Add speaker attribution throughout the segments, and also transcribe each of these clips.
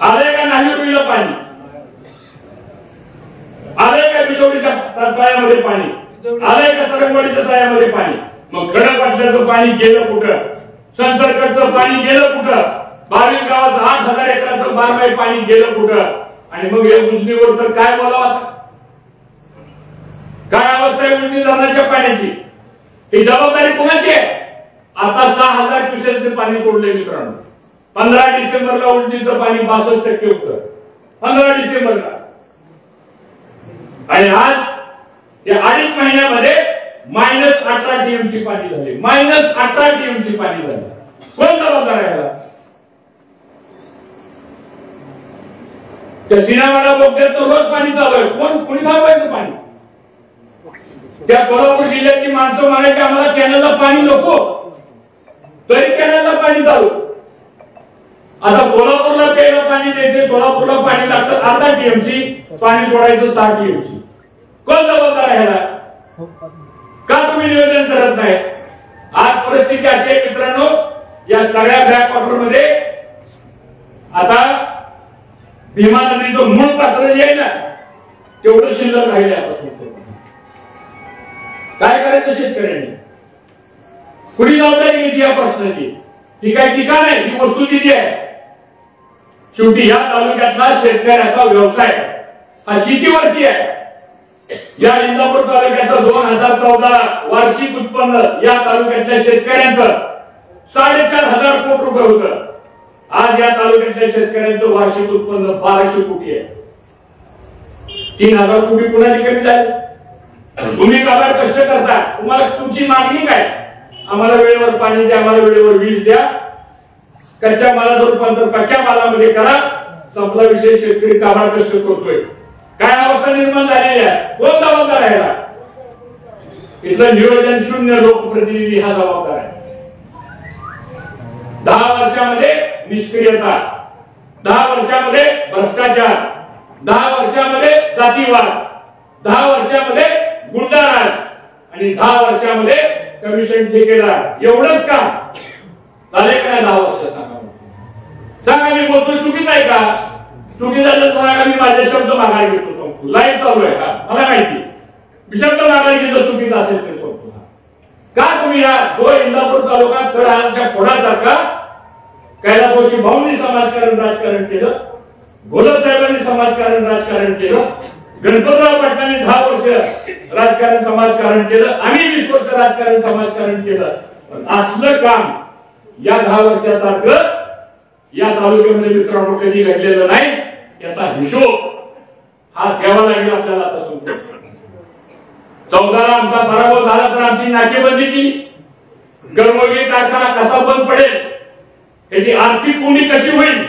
Speaker 1: आलंय का नाशिवडीला पाणी, आलंय का बिजोडीच्या तळ्यामध्ये पाणी, आलंय का तरंगवाडीच्या तळ्यामध्ये पाणी. मग खडकवासल्याचं पाणी गेलं कुठं, संसर्गचं पाणी गेलं कुठं, 22 गावाचं 8,000 एकराचं बारमाही पाणी गेलं कुठं. आणि मग या उजनीवर तर काय बोलावं, काय अवस्था आहे उजनी धरणाच्या पाण्याची, ही जबाबदारी कोणाची आहे. आता 6,000 क्युसेक पाणी सोडले मित्रांनो. 15 डिसेंबरला उजनीचं पाणी 62% होतं, 15 डिसेंबरला. आणि आज या 2.5 महिन्यामध्ये -18 टीएमसी पाणी झाले, -18 टीएमसी पाणी झाले. कोण जबाबदार आहे याला. त्या सिनेमाला बोगद्यात रोज पाणी चालू आहे, कोणी थांबवायचं पाणी. त्या सोलापूर जिल्ह्यातली माणसं म्हणायची आम्हाला कॅनलला पाणी नको, तरी कॅनलला पाणी चालू. आता सोलापूरला प्यायला पाणी द्यायचे, सोलापूरला पाणी लागतं 18 टीएमसी, पाणी सोडायचं 6 टीएमसी. कोण जबाबदार आहे याला. का तुम्ही नियोजन करत नाही. आज परिस्थिती अशी आहे मित्रांनो, या सगळ्या बॅकवॉटर मध्ये आता भीमा नदीचं मूळ पात्र जे आहे ना तेवढं शिल्लक राहिले. काय करायचं शेतकऱ्यांनी, कुणी जबाबदारी घ्यायची या प्रश्नाची. ही काय ठिकाण आहे, ही वस्तुस्थिती आहे. शेवटी या तालुक्यातला शेतकऱ्याचा व्यवसाय हा शेतीवरती आहे. या इंदापूर तालुक्याचं 2014 वार्षिक उत्पन्न या तालुक्यातल्या शेतकऱ्यांचं 4,500 कोटी रुपये होतं. आज या तालुक्यातल्या शेतकऱ्यांचं वार्षिक उत्पन्न 1200 कोटी आहे. 3,000 कोटी कुणाची कमी झाली. तुम्ही काबाड कष्ट करता, तुम्हाला तुमची मागणी काय. आम्हाला वेळेवर पाणी द्या, आम्हाला वेळेवर वीज द्या, कच्च्या मालाचं रूपांतर पक्क्या मालामध्ये करा. संपला विषय. शेतकरी काबाड कष्ट करतोय. काय अवस्था निर्माण झालेली आहे. कोण जबाबदार आहे याला. इथलं नियोजन शून्य, लोकप्रतिनिधी हा जबाबदार आहे. 10 वर्षामध्ये निष्क्रियता, 10 वर्षामध्ये भ्रष्टाचार, 10 वर्षामध्ये जातीवाद, 10 वर्षामध्ये गुंडाराज आणि 10 वर्षामध्ये कमिशन ठेकेदार. एवढंच काम झाले का 10 वर्ष. सांगा मी बोलतो चुकीचं आहे का. चुकीचं झालं सांगा, मी माझे शब्द मागायला घेतो. लाईव्ह चालू आहे का मला माहिती. शब्द मागायला घेतो चुकीचं असेल ते सांगतो. का तुम्ही या जो इंदापूर तालुका तळहाच्या फोडासारखा कैलासवासी भाऊंनी समाजकारण राजकारण केलं, गोलक साहेबांनी समाजकारण राजकारण केलं, गणपतराव पाटलांनी 10 वर्ष राजकारण समाजकारण केलं, आम्ही 20 वर्ष राजकारण समाजकारण केलं. असलं काम या 10 वर्षासारखं या तालुक्यामध्ये मित्रांनो कधी घडलेलं नाही. याचा हिशोब हा घ्यावा लागेल आपल्याला. आता सांगतो 14ला आमचा पराभव झाला तर आमची नाकेबंदी केली. गर्भोगी कारखाना कसा बंद पडेल, याची आर्थिक कोणी कशी होईल,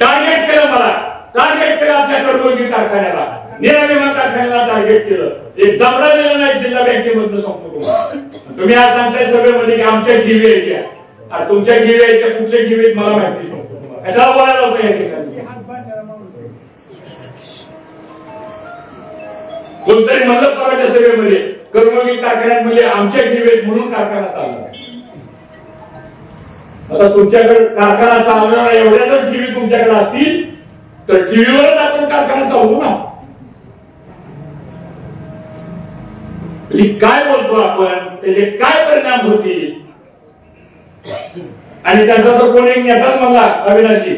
Speaker 1: टार्गेट केलं. मला टार्गेट केलं आपल्या गर्भोगी कारखान्याला, निराविमान कारखान्याला टार्गेट केलं. एक दमडा दिला नाही जिल्हा बँकेमधून सांगतो तुम्हाला. तुम्ही आज सांगताय सगळ्यामध्ये की आमच्या जीवे आहेत त्या. तुमच्या जीवे आहेत त्या कुठल्या जीवे आहेत मला माहिती सांगतो. कशाला बोलायला होतं या ठिकाणी. कोणतरी म्हणलं परवाच्या सभेमध्ये कर्मयोगी कारखान्यांमध्ये आमच्या जीवेत म्हणून कारखाना चालला. आता तुमच्याकडे कारखाना चालवणारा एवढ्या जर जीवी तुमच्याकडे असतील तर जीवीवरच आपण कारखाना चालवू ना. काय बोलतो आपण, त्याचे काय परिणाम होतील. आणि त्यांचा तर कोणी एक नेताच म्हणला अविनाशी,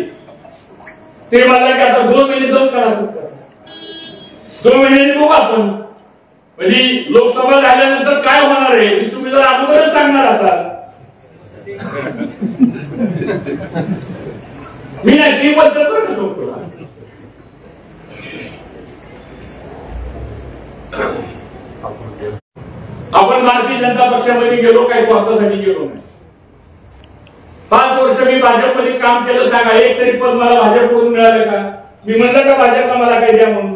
Speaker 1: ते म्हणला की आता 2 महिने जाऊन करा, 2 महिन्यांनी बघू आपण. म्हणजे लोकसभा झाल्यानंतर काय होणार आहे तुम्ही जर अगोदरच सांगणार असाल. मी नाही ती बोलतो का. आपण भारतीय जनता पक्षामध्ये गेलो, काही स्वार्थासाठी गेलो नाही. 5 वर्ष मी भाजपमध्ये काम केलं. सांगा एक तरी पद मला भाजपकडून मिळालं का. मी म्हणलं का भाजपला मला काही द्या म्हणून,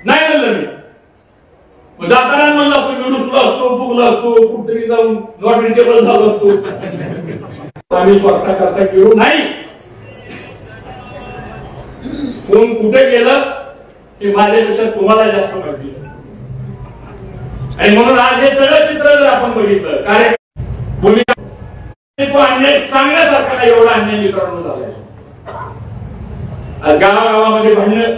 Speaker 1: नाही म्हणलं. मी जाताना म्हणलं आपण रुसलो असतो, फुगलो असतो, कुठेतरी जाऊन नॉट रिचेबल झालो असतो. आम्ही स्वतः करता गेलो नाही. कोण कुठे गेलं ते माझ्यापेक्षा तुम्हाला जास्त माहिती. आणि म्हणून आज हे सगळं चित्र जर आपण बघितलं, कार्य भूमिका अन्याय सांगण्यासारखा नाही एवढा अन्याय मित्रांनो झालाय. आज गावागावामध्ये भांडण,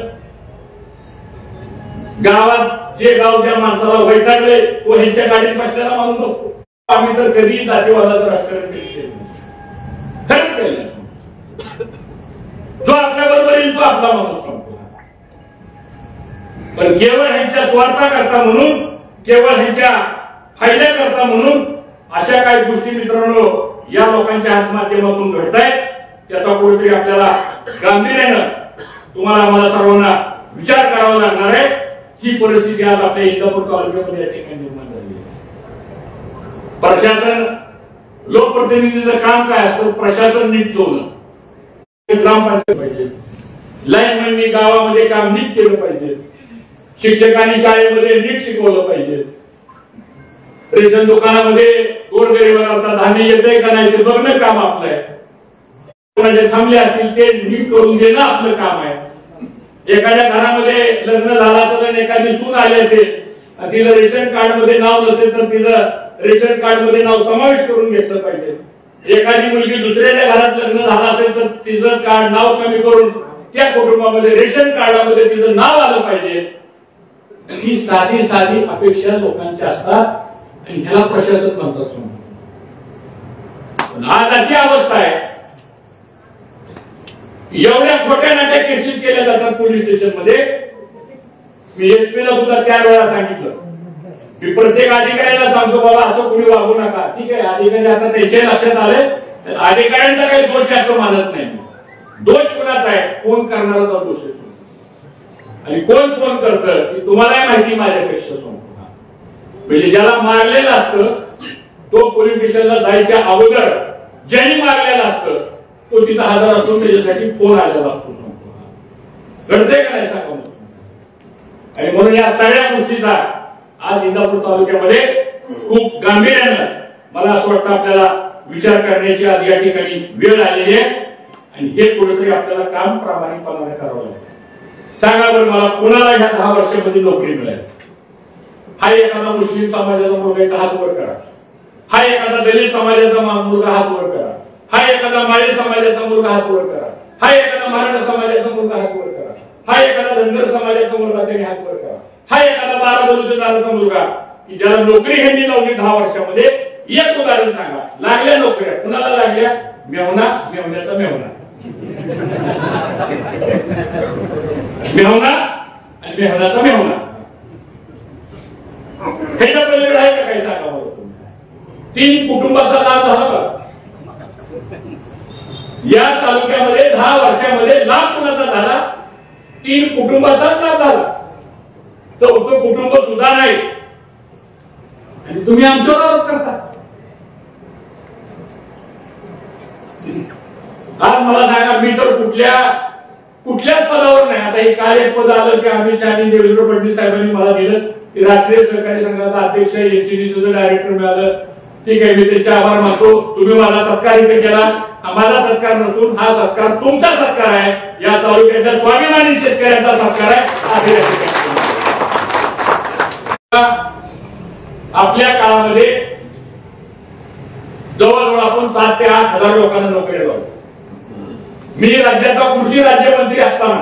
Speaker 1: गावात जे गावच्या माणसाला वैतागले तो ह्यांच्या गाडीत बसलेला माणूस असतो. आम्ही तर कधी जातीवादाचं राजकारण केलं खरंच केलं. जो आपल्या बरोबर येईल तो आपला माणूस संपतो. पण केवळ ह्यांच्या स्वार्थाकरता म्हणून, केवळ ह्यांच्या फायद्याकरता म्हणून अशा काही गोष्टी मित्रांनो या लोकांच्या हात माध्यमातून घडतायत. त्याचा कुठेतरी आपल्याला गांभीर्यानं तुम्हाला आम्हाला सर्वांना विचार करावा लागणार आहे. ही परिस्थिती आज आपल्या इंदापूर तालुक्यामध्ये या ठिकाणी निर्माण झाली आहे. प्रशासन, लोकप्रतिनिधीचं काम काय असतं? प्रशासन नीट ठेवणं, ग्रामपंचायत पाहिजे, लाईनमॅननी गावामध्ये काम नीट केलं पाहिजे, शिक्षकांनी शाळेमध्ये नीट शिकवलं पाहिजे, रेशन दुकानामध्ये गोरगरिबांना धान्य येतंय का नाही ते बघणं काम आपलं आहे. कोणाचे थांबले असतील ते नीट करून देणं आपलं काम आहे. एखाद्या घरामध्ये लग्न झालं असेल आणि एखादी सून आली असेल, तिला रेशन कार्ड मध्ये नाव नसेल तर तिचं रेशन कार्ड मध्ये नाव समावेश करून घेतलं पाहिजे. एखादी मुलगी दुसऱ्याच्या घरात लग्न झालं असेल तर तिचं कार्ड नाव कमी करून त्या कुटुंबामध्ये रेशन कार्डामध्ये तिचं नाव आलं पाहिजे. ही साधी साधी अपेक्षा लोकांच्या असतात आणि ह्याला प्रशासन म्हणतात. आज अशी अवस्था आहे, एवढ्या खोट्या नाट्या केसेस केल्या जातात पोलीस स्टेशन मध्ये. मी एसपीला सुद्धा 4 वेळा सांगितलं, मी प्रत्येक अधिकाऱ्याला सांगतो बाबा असं कुणी वागू नका. ठीक आहे, अधिकारी आता त्याच्या लक्षात आले, अधिकाऱ्यांचा काही दोष आहे असं मानत नाही. दोष कोणाचा आहे? फोन करणाराचा दोष आहे. आणि कोण फोन करतं की तुम्हालाही माहिती माझ्यापेक्षा सांगतो. म्हणजे ज्याला मारलेलं असतं तो पोलीस स्टेशनला जायच्या अगोदर ज्यांनी मारलेलं असतं तो तिथं हजर असतो, त्याच्यासाठी फोन आलेला असतो. घडतंय का नाही सांगा. आणि म्हणून या सगळ्या गोष्टीचा आज इंदापूर तालुक्यामध्ये खूप गांभीर्यानं मला असं वाटतं आपल्याला विचार करण्याची आज या ठिकाणी वेळ आलेली आहे. आणि हे कुठेतरी आपल्याला काम प्रामाणिकपणाने करावं लागेल. सांगा बरं मला, कोणाला ह्या 10 वर्षामध्ये नोकरी मिळाली? हा एखादा मुस्लिम समाजाचा मुलगा इथं हात वर करा. हा एखादा दलित समाजाचा मुलगा हात वर करा. हा एखादा माळी समाजाचा मुलगा हात वर करा. हा एखादा मराठा समाजाचा मुलगा हात वर करा. हा एखादा धनगर समाजाचा मुलगा त्यांनी हात वर करा. हा एखादा 12 बलुतेदाराचा मुलगा की ज्याला नोकरी ह्यांनी लावली 10 वर्षामध्ये. एक उदाहरण सांगा. लागल्या नोकऱ्या कुणाला लागल्या? मेवना, मेवण्याचा मेवना, मेवना आणि मेवनाचा मेवना. ह्याच्या पलीकडे आहे का काही सांगा मला तुम्ही? 3 कुटुंबाचा लाभ झाला का या तालुक्यामध्ये? 10 वर्षामध्ये लाभ कुणाचा झाला? 3 कुटुंबाचाच लाभ झाला. 4थं कुटुंब सुद्धा नाही. आणि तुम्ही आमच्यावर आरोप करता. आज मला सांगा, मी तर कुठल्याच पदावर नाही. आता हे काय एक पद आलं की अमित शहा आणि देवेंद्र फडणवीस साहेबांनी मला दिलं की राष्ट्रीय सहकारी संघाचा अध्यक्ष, एनसीडीसीचं डायरेक्टर मिळालं. ठीक आहे, मी त्याचे आभार मानतो. तुम्ही माझा सत्कार इथे केला. हा माझा सत्कार नसून हा सत्कार तुमचा सत्कार आहे. या तालुक्याच्या स्वाभिमानी शेतकऱ्यांचा सत्कार आहे. आपल्या काळामध्ये जवळजवळ आपण 7 ते 8 हजार लोकांना नोकऱ्या लावल्या. मी राज्याचा कृषी राज्यमंत्री असताना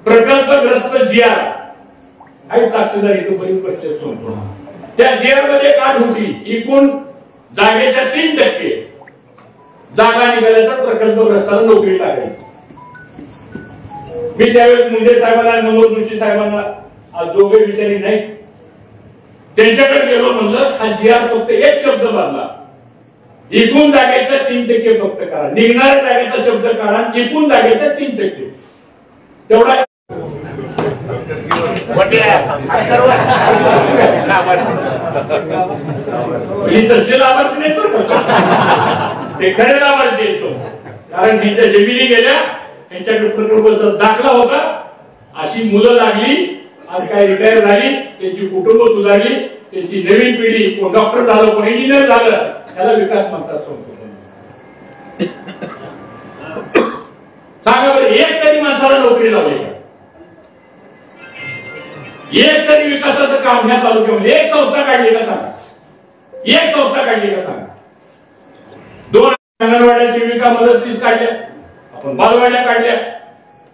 Speaker 1: प्रकल्पग्रस्त जीआर काही साक्षीदार इथे बरीच बसले सोडतो. त्या जीआर मध्ये काढ होती एकूण जागेच्या 3% जागा निघाल्या तर प्रकल्पग्रस्ताला नोकरी लागेल. मी त्यावेळेस मुंडे साहेबांना आणि मनोहर जोशी साहेबांना, आज दोघे विचारी नाही, त्यांच्याकडे गेलो. म्हणलं हा जीआर फक्त एक शब्द बदला, एकूण जागेचा 3% फक्त करा, निघणाऱ्या जागेचा शब्द काढा, एकूण जागेचा 3% तेवढा. तसले लाभार्थी नाही ते खरे लाभार्थी येतो. कारण त्यांच्या जमिनी गेल्या, त्यांच्याकडे प्रकल्पाचा दाखला होता, अशी मुलं लागली, आज काय रिटायर झाली, त्यांची कुटुंब सुधारली, त्यांची नवीन पिढी, कोण डॉक्टर झालं, कोण इंजिनियर झालं, त्याला विकास म्हणतात. सांगा बरं, एक तरी माणसाला नोकरी लावली का? एक तरी विकासाचं काम ह्या तालुक्यामध्ये एक संस्था काढली का सांगा? एक संस्था काढली का सांगा? 2 अंगणवाड्या सेविका मदतनीस काढल्या. आपण बालवाड्या काढल्या,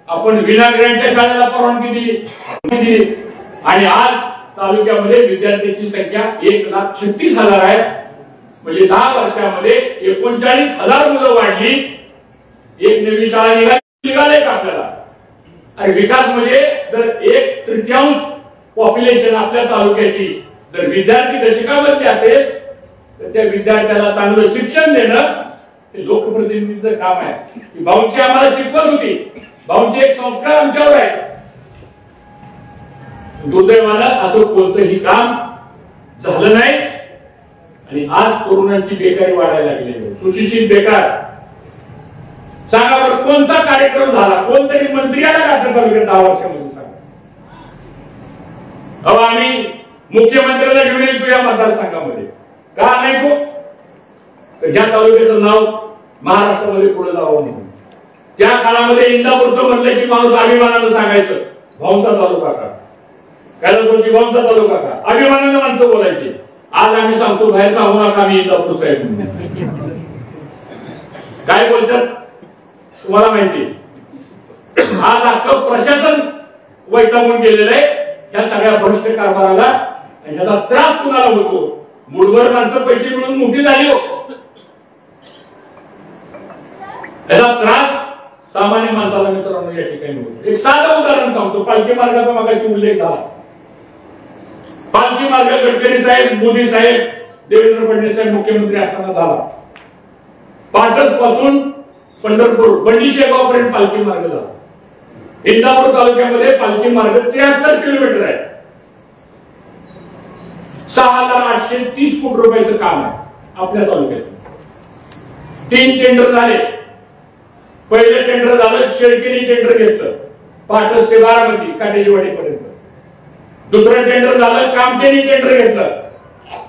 Speaker 1: आपण विनाग्रांच्या शाळेला परवानगी दिली आणि आज तालुक्यामध्ये विद्यार्थ्यांची संख्या 1,36,000 आहे. म्हणजे 10 वर्षामध्ये 39,000 मुलं वाढली. एक नवी शाळा निघाले का आपल्याला? आणि विकास म्हणजे जर 1/3 पॉप्युलेशन आपल्या तालुक्याची जर विद्यार्थी दशकामध्ये असेल तर त्या विद्यार्थ्याला चांगलं शिक्षण देणं हे लोकप्रतिनिधीचं काम आहे. भाऊंची आम्हाला शिकवत होती, भाऊंचे एक संस्कार आमच्यावर आहे. दुर्दैवानं असं कोणतंही काम झालं नाही आणि आज तरुणांची बेकारी वाढायला लागली. सुशिक्षित बेकार. सांगा बरं कोणता कार्यक्रम झाला, कोणतरी मंत्री आला का आपल्या तालुक्यात 10 वर्षामध्ये? सांगा. अहो आम्ही मुख्यमंत्र्याला घेऊन येतो या मतदारसंघामध्ये, का नाही तो? तर या तालुक्याचं नाव महाराष्ट्रामध्ये पुढे जावं म्हणून त्या काळामध्ये इंदापूरचं म्हटलं की माणूस अभिमानानं सांगायचं भाऊंचा तालुका का, कैलासवासी भाऊंचा तालुका का, अभिमानानं माणसं बोलायची. आज आम्ही सांगतो बाहेर सांगू नका आम्ही इंदापूरचा आहे. काय बोलतात तुम्हाला माहिती? आज अख्खं प्रशासन वैतागून गेलेलं आहे या सगळ्या भ्रष्ट कारभाराला. आणि याचा त्रास कुणाला होतो? मुठभर माणसं पैसे मिळून मोठी झाली हो. याचा त्रास सामान्य माणसाला मित्रांनो या ठिकाणी होतो. एक साधं उदाहरण सांगतो. पालखी मार्गाचा मागाशी उल्लेख झाला. पालखी मार्ग गडकरी साहेब, मोदी साहेब, देवेंद्र फडणवीस साहेब मुख्यमंत्री असताना झाला. पाटस पासून पंढरपूर बंडीशेगाव पर्यंत पालखी मार्ग झाला. इंदापूर तालुक्यामध्ये पालखी मार्ग 73 किलोमीटर आहे. 6,830 कोटी रुपयाचं काम आहे आपल्या तालुक्यात. 3 टेंडर झाले. पहिले टेंडर झालं शेळकेनी टेंडर घेतलं पाटस ते बारामती काटेजीवाडी पर्यंत. दुसरं टेंडर झालं कामतेनी टेंडर घेतलं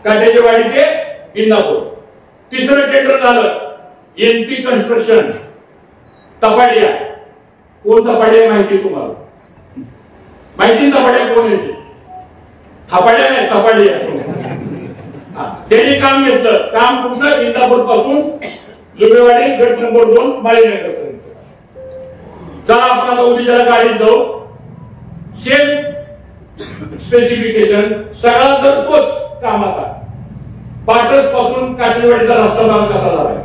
Speaker 1: काटेजीवाडी ते इंदापूर. तिसरं टेंडर झालं एनपी कन्स्ट्रक्शन तपाडिया. कोण तपाडिया माहिती तुम्हाला? माहिती तपाडिया कोण येते? थापाड्या नाही तपाडिया. त्यांनी काम घेतलं. काम कुठलं? इंदापूर पासून जुबेवाडी गट नंबर 2 माळीनगर पर्यंत. चला आपण आता उद्याला गाडीत जाऊ. सेम स्पेसिफिकेशन सगळा जर तोच कामाचा. पाटस पासून काटेवाडीचा रस्ता बांध कसा झालाय?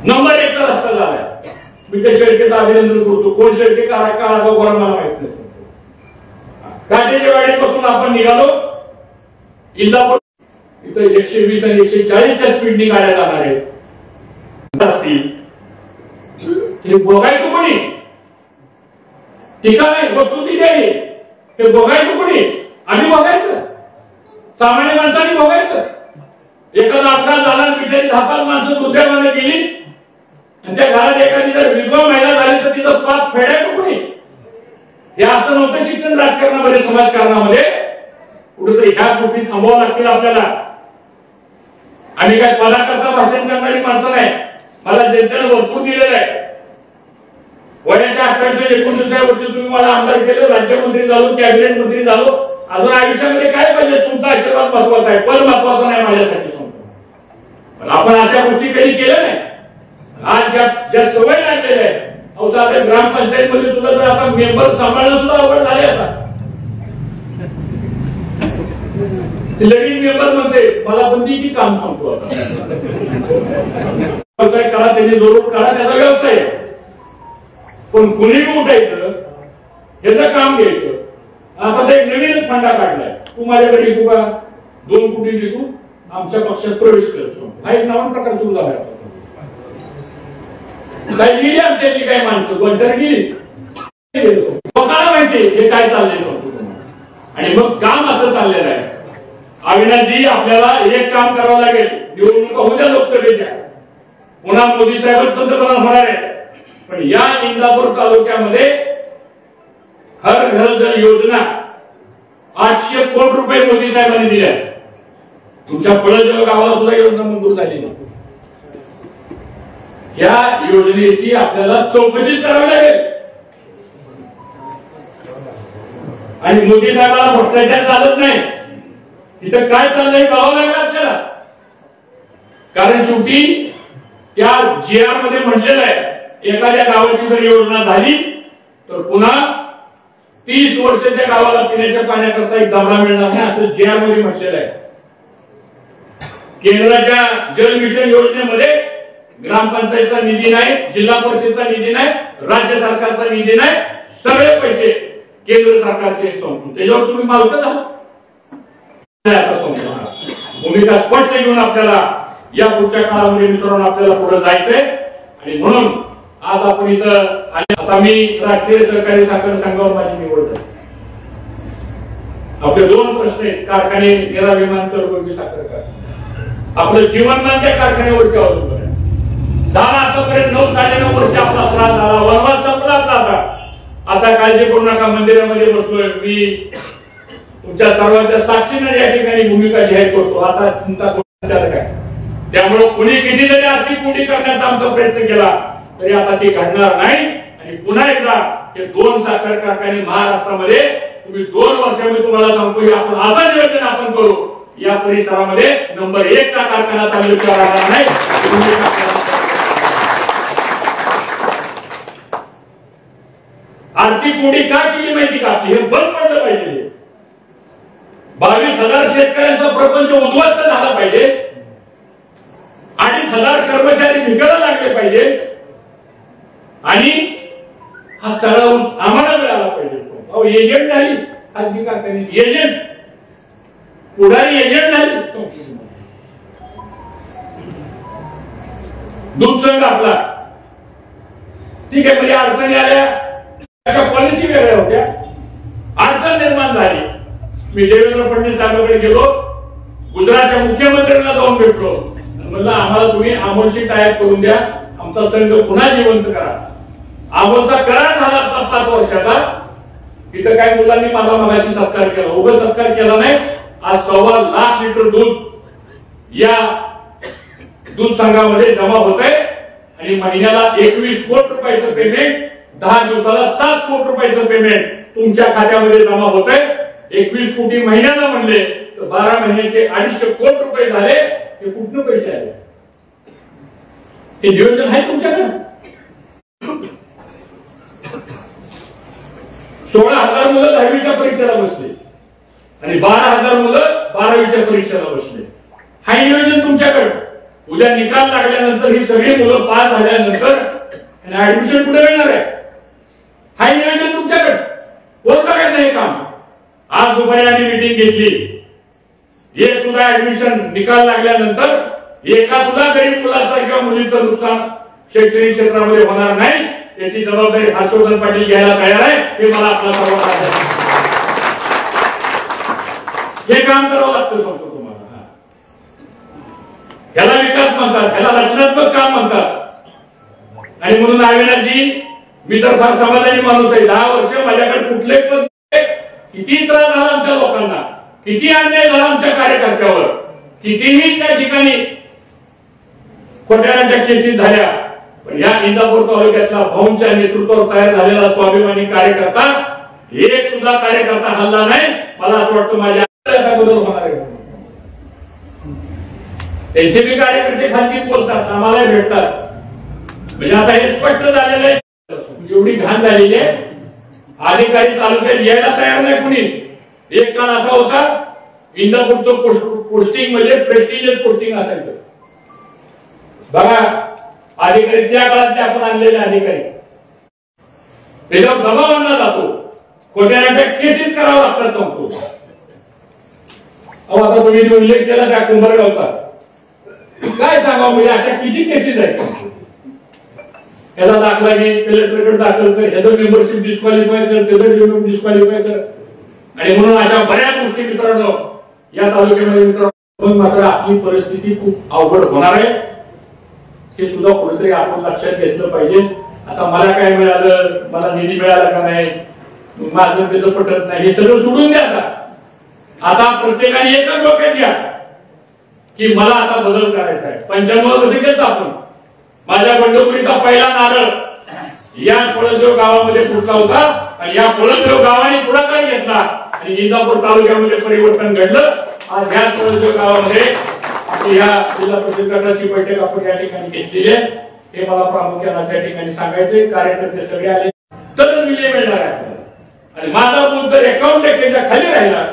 Speaker 1: नंबर 1चा रस्ता झालाय. मी त्या शेळकेचं अभिनंदन करतो. कोण शेळके काळा गोरा मला माहित नाही. काटेवाडी पासून आपण निघालो इंदापूर. इथं 120 आणि 140च्या स्पीडनी गाड्या जाणार आहेत. हे बघायचं कोणी? टीका नाही, वस्तुस्थिती आहे. हे बघायचं कोणी? आम्ही बघायचं, सामान्य माणसांनी बघायचं. एखादा अपघात झाला बिचारी 10-5 माणसं दुर्दैवाने गेली आणि त्या घरात एखादी जर विधवा महिला झाली तर तिचं पाप फेडायचं कोणी? हे असं नव्हतं शिक्षण राजकारणामध्ये, समाजकारणामध्ये. कुठेतरी ह्या गोष्टी थांबवाव्या लागतील आपल्याला. आम्ही काय पदाकरता भाषण करणारी माणसं नाही. मला जनतेने भरपूर दिलेलं आहे. वयाच्या 28-29 वर्षी तुम्ही मला आमदार केलं, राज्यमंत्री झालो, कॅबिनेट मंत्री झालो. अजून आयुष्यामध्ये काय पाहिजे? तुमचा आशीर्वाद महत्वाचा आहे, पद महत्वाचा नाही माझ्यासाठी. पण आपण अशा गोष्टी कधी केल्या नाही. आज ज्या सवय लागलेल्या आहेत. अहो साध्या ग्रामपंचायत मध्ये सुद्धा तर आता मेंबर सांभाळणं सुद्धा अवघड झाले. आता नवीन मेंबर म्हणते मला बंदी की काम सांगतो. आता व्यवसाय करा, त्यांनी जोरून करा, त्याचा व्यवसाय आहे. पण कुणी उठायचं याचं काम घ्यायचं. आता ते नवीनच फंडा काढलाय. तू माझ्याकडे लिहू का? 2 कोटी लिहू, आमच्या पक्षात प्रवेश करतो. हा एक नवा प्रकार सुरू झाला. काय गेली आमच्यातली काय माणसं 2-4 गेली. लोकांना माहिती हे काय चाललंय. आणि मग काम असं चाललेलं आहे. अविनाशजी आपल्याला एक काम करावं लागेल. निवडणुका उद्या लोकसभेच्या, पुन्हा मोदी साहेब पंतप्रधान होणार आहेत. पण या इंदापूर तालुक्यामध्ये हर घर जल योजना 800 कोटी रुपये मोदी साहेबांनी दिल्या. तुमच्या पळजळ गावाला सुद्धा योजना मंजूर झाली. या योजनेची आपल्याला चौकशी करावी लागेल. आणि मोदी साहेबांना भ्रष्टाचार चालत नाही. इथं काय चाललंय बघावं लागेल आपल्याला. कारण शेवटी त्या GR मध्ये म्हटलेलं आहे एखाद्या गावाची जर योजना झाली तर पुन्हा 30 वर्ष त्या गावाला पिण्याच्या पाण्याकरता एक दबा मिळणार नाही असं GR मध्ये म्हटलेलं आहे. केंद्राच्या जल मिशन योजनेमध्ये ग्रामपंचायतचा निधी नाही, जिल्हा परिषदचा निधी नाही, राज्य सरकारचा निधी नाही, सगळे पैसे केंद्र सरकारचे संपून त्याच्यावर तुम्ही मालकच आहात. भूमिका स्पष्ट घेऊन आपल्याला या पुढच्या काळामध्ये मित्रांनो आपल्याला पुढे जायचंय. आणि म्हणून आज आपण इथं आता मी राष्ट्रीय सहकारी साखर संघावर माझी निवड झाली. आपले 2 प्रश्न आहेत, कारखाने निरा विमानतळ वगैरे साखर कारखाने. आपलं जीवनमान त्या कारखान्यावरती अवलंबून आहे. झाला आतापर्यंत 9-9.5 वर्ष आपला त्रास झाला, वनवास संपला आपला. आता काळजी करू नका, मंदिरामध्ये बसलोय मी तुमच्या सर्वांच्या साक्षीने या ठिकाणी भूमिका जाहीर करतो. आता चिंता कोणाच्या काय, त्यामुळे कोणी किती जरी आर्थिक कोटी करण्याचा आमचा प्रयत्न केला तरी आता ते घडणार नाही. आणि पुन्हा एकदा हे 2 साखर कारखाने महाराष्ट्रामध्ये तुम्ही 2 वर्षांमध्ये तुम्हाला सांगतो आपण असं नियोजन आपण करू या परिसरामध्ये नंबर 1 चा कारखाना चालू करणार नाही. आर्थिक कोडी का केली माहिती का आपली, हे बंद पडलं पाहिजे. 22,000 शेतकऱ्यांचा प्रपंच उद्ध्वस्त झाला पाहिजे, 2,500 कर्मचारी भिकायला लागले पाहिजे आणि हा सगळा आम्हाला मिळाला पाहिजे. अहो एजंट झाली खासगी कारखान्याची, एजंट पुढारी एजंट झाली. दूध संघ आपला ठीक आहे, म्हणजे अडचणी आल्या, पॉलिसी वेगळ्या होत्या, अडचण निर्माण झाली. मी देवेंद्र फडणवीस साहेबांकडे गेलो, गुजरातच्या मुख्यमंत्र्यांना जाऊन भेटलो, म्हणलं आम्हाला तुम्ही अमोलशी टायप करून द्या, आमचा संघ पुन्हा जिवंत करा. अमोलचा करार झाला 5 वर्षाचा. तिथं काय मुलांनी माझा मगाशी सत्कार केला, उभं सत्कार केला नाही. आज 1.25 लाख लिटर दूध या दूध संघामध्ये जमा होत आहे आणि महिन्याला 21 कोटी रुपयाचं पेमेंट, 10 दिवसाला 7 कोटी रुपयाचं पेमेंट तुमच्या खात्यामध्ये जमा होत आहे. 21 कोटी महिन्याला म्हणले तर 12 महिन्याचे 250 कोटी रुपये झाले. हे कुठून पैसे आले? हे नियोजन आहे तुमच्याकडे? 16,000 मुलं 10वीच्या परीक्षेला बसले आणि 12,000 मुलं 12वीच्या परीक्षेला बसले. हा नियोजन तुमच्याकडे. उद्या निकाल लागल्यानंतर ही सगळी मुलं पास झाल्यानंतर ऍडमिशन कुठे मिळणार आहे? हा नियोजन तुमच्याकडे. कोण करायचं हे काम? आज दुपारी आम्ही मीटिंग घेतली. हे सुद्धा ऍडमिशन निकाल लागल्यानंतर एका सुद्धा गरीब मुलाचा किंवा मुलीचं नुकसान शैक्षणिक क्षेत्रामध्ये होणार नाही याची जबाबदारी हर्षवर्धन पाटील घ्यायला तयार आहे. हे मला आपला सर्वांना हे काम करावं लागतं सांगतो तुम्हाला. ह्याला विकास म्हणतात, ह्याला रचनात्मक काम म्हणतात. आणि म्हणून अविनाशजी, मी तर फार समाधानी माणूस आहे. 10 वर्ष माझ्याकडे कुठले पण किती त्रास झाला आमच्या लोकांना, किती अन्याय झाला आमच्या कार्यकर्त्यावर, कितीही त्या ठिकाणी खोट्या केसेस झाल्या, पण या इंदापूर तालुक्यातला भाऊंच्या नेतृत्वावर तयार झालेला स्वाभिमानी कार्यकर्ता, एक सुद्धा कार्यकर्ता हल्ला नाही. मला असं वाटतं माझ्या बदल होणार आहे. त्यांचे बी कार्यकर्ते खासगी बोलतात, आम्हाला भेटतात. म्हणजे आता हे स्पष्ट झालेलं आहे. एवढी घाण झालेली आहे, अधिकारी तालुक्यात यायला तयार नाही कुणी. एक काळ असा होता, इंदापूरचं पोस्टिंग म्हणजे प्रेस्टिजियस पोस्टिंग असायचं. बघा अधिकारी त्या काळातले आपण आणलेले अधिकारी, त्याच्यावर दबाव आणला जातो, खोट्या केसेस करावं लागतात सांगतो. अहो आता तुम्ही उल्लेख केला त्या कुंभरगावचा, काय सांगावं म्हणजे अशा किती केसेस आहेत. याचा दाखला घे, कलेक्टरकडे दाखल कर, याचं मेंबरशिप डिस्क्वालिफाय कर, त्याचं डिस्क्वालिफाय कर. आणि म्हणून अशा बऱ्याच गोष्टी मित्रांनो या तालुक्यामध्ये मित्रांनो मात्र आपली परिस्थिती खूप अवघड होणार आहे. हे सुद्धा कुठेतरी आपण लक्षात घेतलं पाहिजे. आता मला काय मिळालं, मला निधी मिळाला का नाही, माझं त्याचं पटत नाही, हे सगळं सोडून द्या. आता प्रत्येकाने एकच डोक्यात घ्या की मला आता बदल करायचा आहे. 95 कसं केलं आपण, माझ्या बंडोपरीचा पहिला नारळ या पळसदेव गावामध्ये फुटला होता आणि या पळसदेव गावाने पुढाकार घेतला आणि इंदापूर तालुक्यामध्ये परिवर्तन घडलं. आज या पळसदेव गावामध्ये या जिल्हा परिषद गटाची बैठक आपण या ठिकाणी घेतलेली आहे, हे मला प्रामुख्याने त्या ठिकाणी सांगायचे. कार्यकर्ते सगळे आले तरच विजय मिळणार आहे आपल्याला. आणि माझा बूथ जर 51% खाली राहिला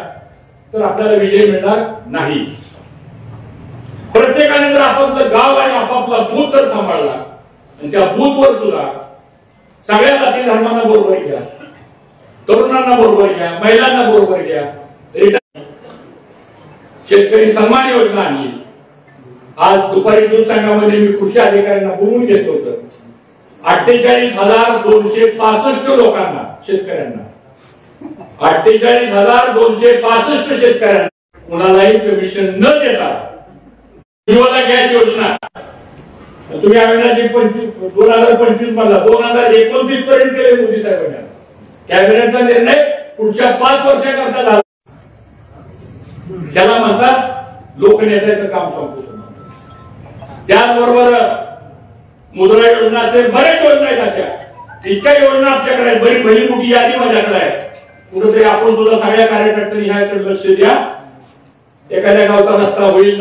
Speaker 1: तर आपल्याला विजय मिळणार नाही. प्रत्येकाने जर आपापलं गाव आणि आपापला बूथ जर सांभाळला आणि त्या बूथवर सुद्धा सगळ्या जाती धर्मांना बरोबर घ्या, तरुणांना बरोबर घ्या, महिलांना बरोबर घ्या, शेतकरी सन्मान योजना आणली. आज दुपारी दूध संघामध्ये मी कृषी अधिकाऱ्यांना बोलवून घेतलं होतं. 48,265 लोकांना, शेतकऱ्यांना 48,265 शेतकऱ्यांना कुणालाही कमिशन न देता जीवाला गॅस योजना तुम्ही आम्ही 2025 मधला 2029 पर्यंत केले मोदी साहेबांनी. कॅबिनेटचा निर्णय पुढच्या 5 वर्षाकरता झाला. त्याला म्हणतात लोकनेत्याचं काम संपवतो. त्याचबरोबर मुद्रा योजना असेल, बरेच योजना आहेत अशा, इतक्या योजना आपल्याकडे आहेत, बरी भली मोठी यादी माझ्याकडे आहे. कुठेतरी आपण सुद्धा सगळ्या कार्यकर्त्यांनी ह्याकडे लक्ष द्या. एखाद्या गावचा रस्ता होईल